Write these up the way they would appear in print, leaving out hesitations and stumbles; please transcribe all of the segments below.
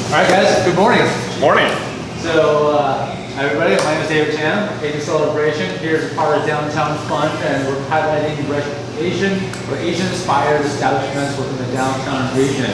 All right, guys. Good morning. Morning. So, everybody, my name is Eugene. Asian Celebration. Here's a part of Downtown Fund, and we're highlighting Asian-inspired establishments within the downtown region.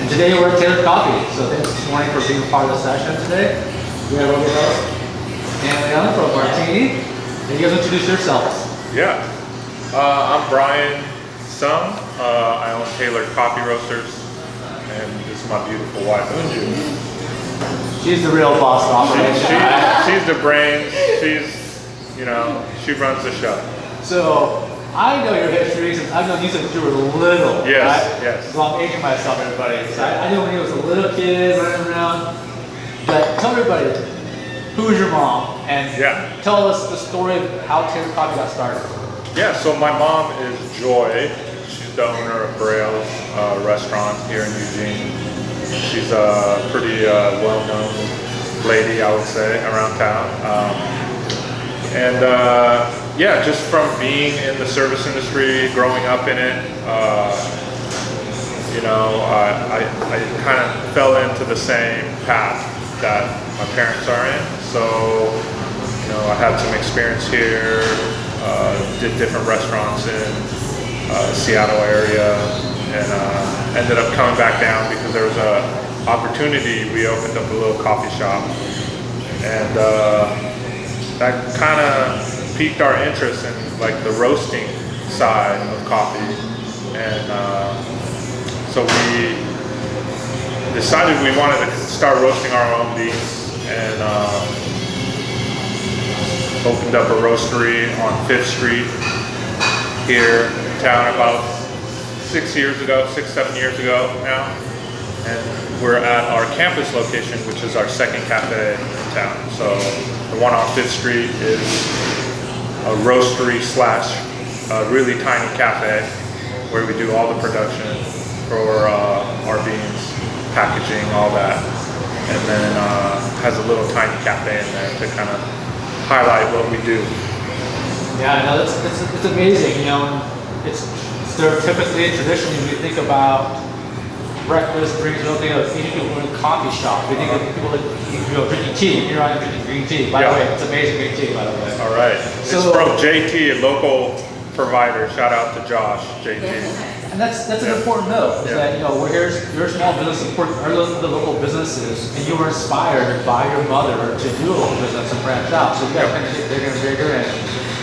And today we're at Taylor Coffee. So thanks this morning for being a part of the session today. We have over there and Leon from Martini. And you guys introduce yourselves. Yeah. I'm Brian Sung. I own Taylor Coffee Roasters. And this is my beautiful wife, Eugene. She's the real boss of operation. She's the brains. She runs the show. So, I know your history since I've known you since you were little. Yes, right? yes. So I'm aging myself, everybody. So I knew when he was a little kid running around. But tell everybody, who was your mom? And tell us the story of how Taylor Coffee got started. Yeah, so my mom is Joy. She's the owner of Braille's restaurant here in Eugene. She's a pretty well-known lady, I would say, around town. Just from being in the service industry, growing up in it, I kind of fell into the same path that my parents are in. So, I had some experience here, did different restaurants in Seattle area, and ended up coming back down because there was an opportunity. We opened up a little coffee shop, and that kind of piqued our interest in like the roasting side of coffee, and so we decided we wanted to start roasting our own beans, and opened up a roastery on 5th Street here in town about 7 years ago now. And we're at our campus location, which is our second cafe in town. So the one on 5th Street is a roastery / a really tiny cafe where we do all the production for our beans, packaging, all that. And then has a little tiny cafe in there to kind of highlight what we do. Yeah, no, it's amazing. It's stereotypically and traditionally we think about breakfast drinks. We don't think of Asian people in a coffee shop. We think of people drinking tea. Here I am drinking green tea. By the way, it's amazing green tea. By the way. All right. So, it's from JT, a local provider. Shout out to Josh, JT. And that's an important note. Is that you're a small business, support the local businesses, and you were inspired by your mother to do a local business and branch out. So you got to kind of get bigger and bigger. And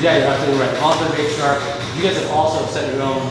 yeah, you're absolutely right. Also, make sure you guys have also set your own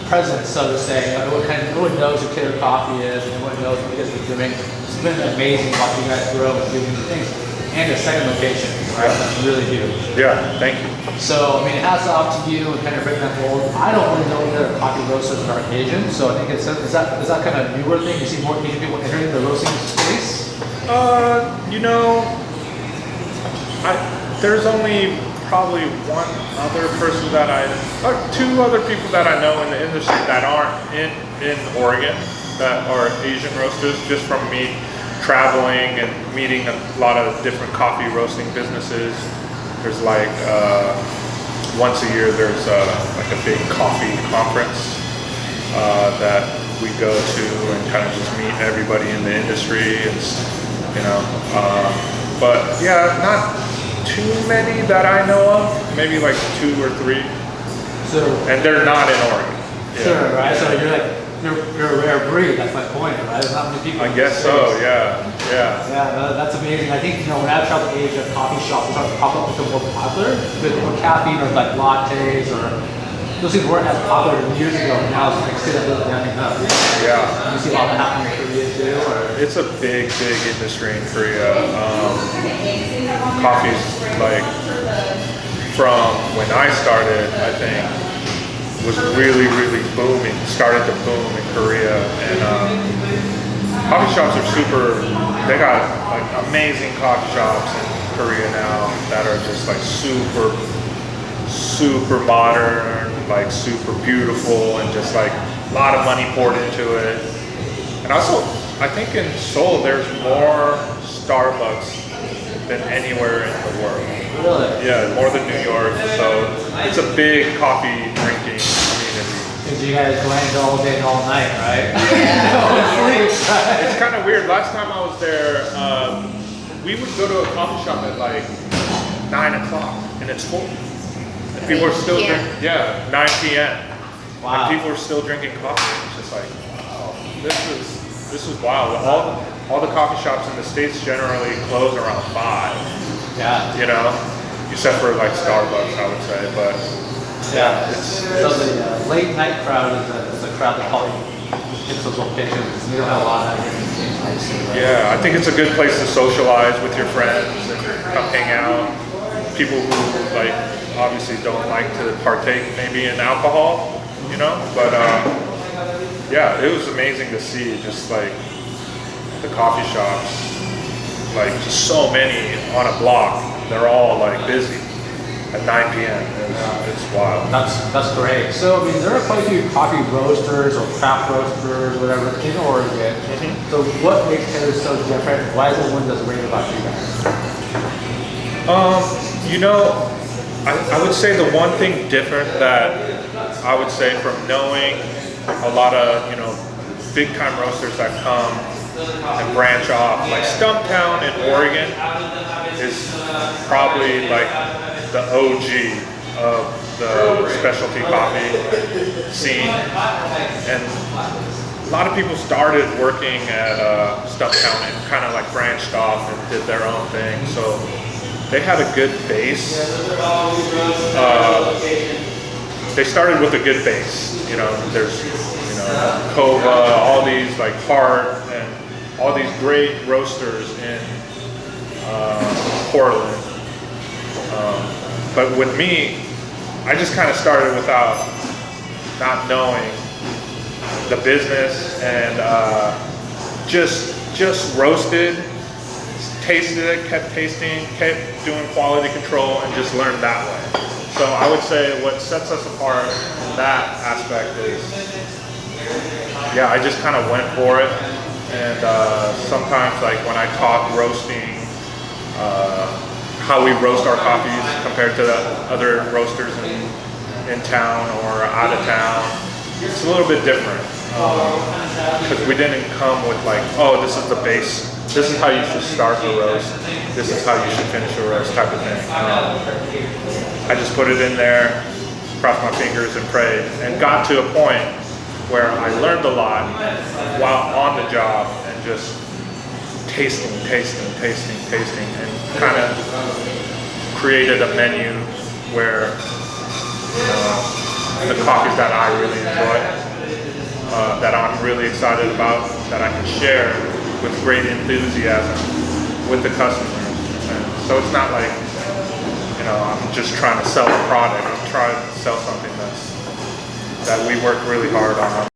presence, so to say. Everyone knows who Taylor Coffee is, and everyone knows what you guys are doing. It's been amazing watching you guys grow and doing new things. And a second location, right? That's really huge. Yeah, thank you. So, hats off to you and kind of breaking that mold. I don't really know that coffee roasters are Asian, so I think is that kind of a newer thing? You see more Asian people entering the roasting space? There's only probably one other person or two other people that I know in the industry that aren't in Oregon that are Asian roasters, just from me traveling and meeting a lot of different coffee roasting businesses. There's like once a year there's like a big coffee conference that we go to and kind of just meet everybody in the industry. But yeah, not too many that I know of. Maybe like 2 or 3. So, and they're not in Oregon. Yeah. Sure, right? So you're a rare breed. That's my point, right? There's not many people. I guess so. Yeah. Yeah, that's amazing. I think when I travel to Asia, coffee shops will start to pop up, become more popular with more caffeine or like lattes or those things weren't as popular years ago. Now it's like still a little down up. Yeah. You see a lot of that happening in Korea too. It's a big industry in Korea. Coffee's like from when I started, I think, was really booming. Started to boom in Korea, and coffee shops are they got like amazing coffee shops in Korea now that are just like super modern, like super beautiful, and just like a lot of money poured into it. And also, I think in Seoul there's more Starbucks than anywhere in the world. Really? Yeah, more than New York. So it's a big coffee drinking community. Because you guys grind all day and all night, right? It's kind of weird. Last time I was there, we would go to a coffee shop at like 9 o'clock, and it's full. And people are still drinking. Yeah, 9 p.m. Wow. And people are still drinking coffee. It's just like, wow, this is wild. All the coffee shops in the States generally close around 5. Yeah. You know, except for like Starbucks, I would say. But yeah, so the late night crowd is a crowd that probably hits those locations. You don't have a lot of that. Right? Yeah, I think it's a good place to socialize with your friends and come hang out. People who like obviously don't like to partake maybe in alcohol, you know, but yeah, it was amazing to see just like the coffee shops, like just so many on a block. They're all like busy at 9 p.m. It's wild. That's great. So I mean, there are quite a few coffee roasters or craft roasters, whatever, in Oregon. Mm-hmm. So what makes Taylor so different? Why is it one that's great about you guys? You know, I would say the one thing different that I would say from knowing a lot of, you know, big time roasters that come and branch off, like Stumptown in Oregon is probably like the OG of the specialty coffee scene. And a lot of people started working at Stumptown and kind of like branched off and did their own thing. So they had a good base. They started with a good base. You know, there's, you know, Kova, all these like Hart, and all these great roasters in Portland. But with me, I just kind of started without not knowing the business, and just roasted. Tasted it, kept tasting, kept doing quality control, and just learned that way. So I would say what sets us apart in that aspect is, yeah, I just kind of went for it. And sometimes, like when I talk roasting, how we roast our coffees compared to the other roasters in town or out of town, it's a little bit different. Because we didn't come with like, oh, this is the base. This is how you should start a roast. This is how you should finish a roast type of thing. I just put it in there, crossed my fingers and prayed, and got to a point where I learned a lot while on the job and just tasting, and kind of created a menu where the coffees that I really enjoy, that I'm really excited about, that I can share with great enthusiasm with the customers. And so it's not like, you know, I'm just trying to sell a product. I'm trying to sell something that we work really hard on.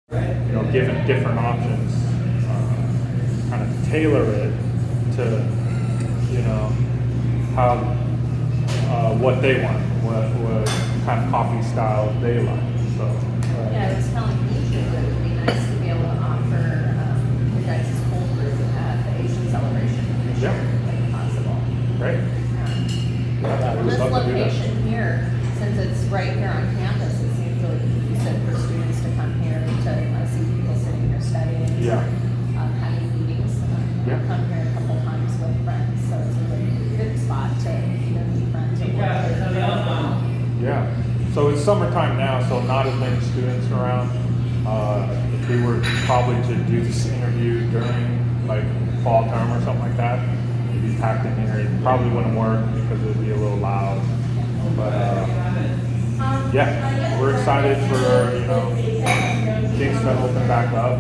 given different options, kind of tailor it to, how, what they want, what kind of coffee style they like. So, Yeah, I was telling you that it would be nice to be able to offer your guys' cold brew at the Asian celebration this year, if possible. Great. Well, this location here, since it's right here on campus, it seems really conducive for students to come here to see people sitting here studying. Yeah. Having meetings. Yeah. I've come here a couple times with friends, so it's a really good spot to either meet friends or work. Yeah. So it's summertime now, so not as many students around. If we were probably to do this interview during like fall term or something like that, it'd be packed in here. It probably wouldn't work because it'd be a little loud. But yeah, we're excited for things to open back up,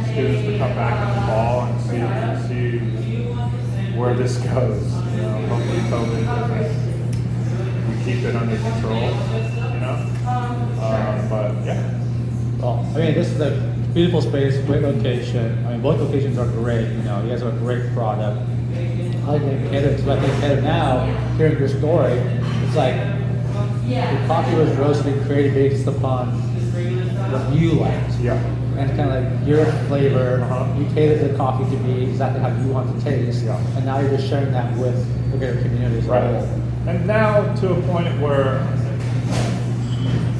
students to come back in the fall and see where this goes. Hopefully COVID doesn't. We keep it under control. But yeah. Well, I mean, this is a beautiful space, great location. I mean, both locations are great. You guys have a great product. I like it catered. So I think catered now, hearing your story, it's like the coffee was roasted and created based upon what you liked. Yeah. And it's kind of like your flavor. You catered the coffee to be exactly how you want to taste. Yeah. And now you're just sharing that with the greater community as well. And now to a point where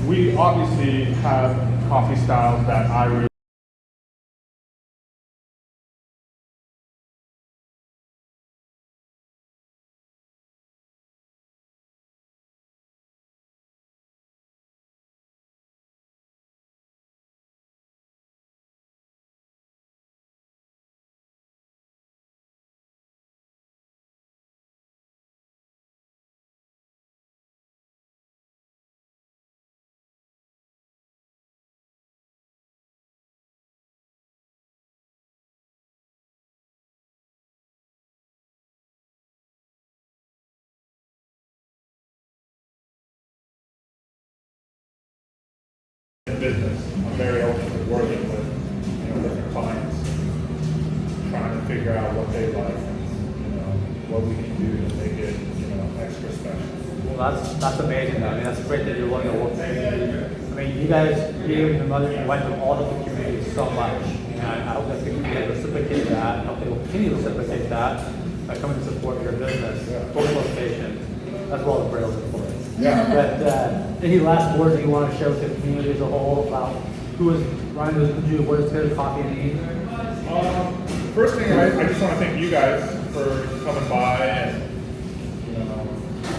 we obviously have coffee styles that I really in business. I'm very open to working with different clients, trying to figure out what they like, what we can do to make it extra special. Well, that's amazing. I mean, that's great that you're willing to work with the community. I mean, you guys, you and your mother, you went to all of the communities so much. And I hope that people can reciprocate that. I hope they will continue to reciprocate that by coming to support your business, both locations, as well as Braille's employees. Yeah. But any last words that you want to share with the community as a whole about who is Ryan, who do what is good coffee and eat? First thing, I just want to thank you guys for coming by and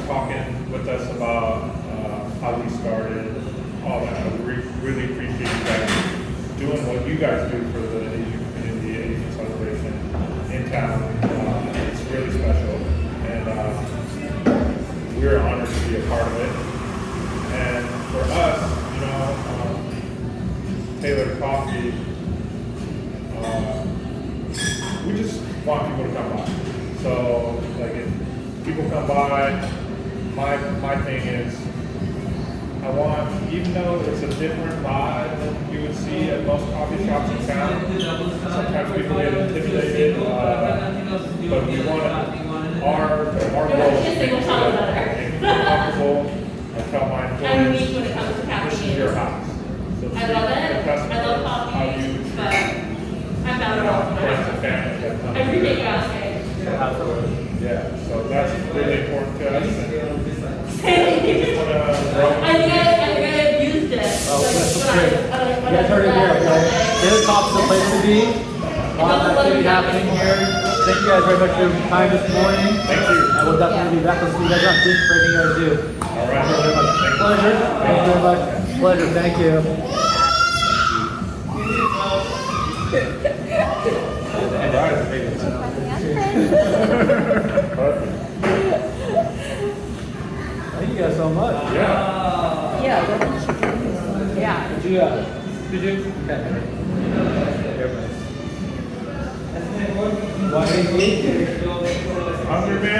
talking with us about how we started, all that. We really appreciate you guys doing what you guys do for the Asian community, Asian celebration in town. It's really special, and we're honored to be a part of it. And for us, Tailored Coffee, we just want people to come by. So, like, if people come by, my thing is, I want, even though it's a different vibe than you would see at most coffee shops in town, sometimes people get intimidated, but we want our goal is to make sure that they feel comfortable. I tell my employees, this is your house. So I love it. I love how coffee, you but I'm not at all. friends and family that come I appreciate you here. asking. Absolutely. Yeah, so that's really important to us. And I we just want to grow. think I've used it. Oh, that's great. You guys heard it here, okay? Daily Coffee is the place to be. A lot of activity happening here. Thank you guys very much for your time this morning. Thank you. And we'll definitely be back to see you guys on. Thank you for everything you guys do. All right. Thank you very much. Pleasure. Thank you very much. Pleasure. Thank you. Perfect. Thank you guys so much. Yeah. Yeah, what did you do? Yeah. Did you? Okay. Hungry man?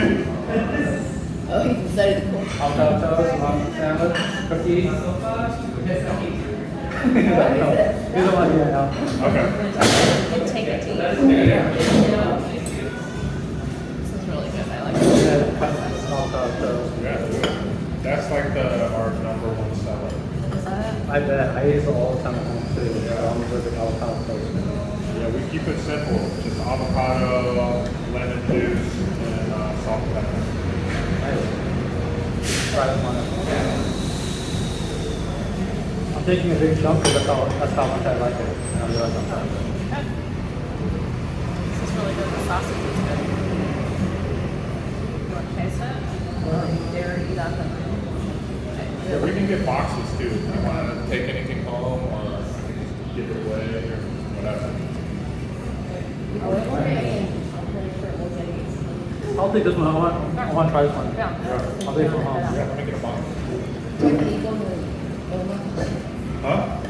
Oh, you decided to cook. Avocado toast, mom sandwich, cookie. He's like, no. He doesn't want to hear it now. Okay. And take it to eat. This is really good, I like it. Yeah, kind of small stuff, so. Yeah, that's like our number one seller. Is that? I bet. I eat this all the time at home too. I'm a big avocado toast. Yeah, we keep it simple. Just avocado, lemon juice, and salt and pepper. Nice. Try this one. I'm taking a big chunk because that's how much I like it. And I realize I'm trying to. This is really good, the sausage is good. You want to taste it? Or you dare eat off of it? Yeah, we can get boxes too. If you want to take anything home or give it away or whatever. I'll take this one. I want to try this one. Yeah. I'll take it from home. Yeah, let me get a box. Huh?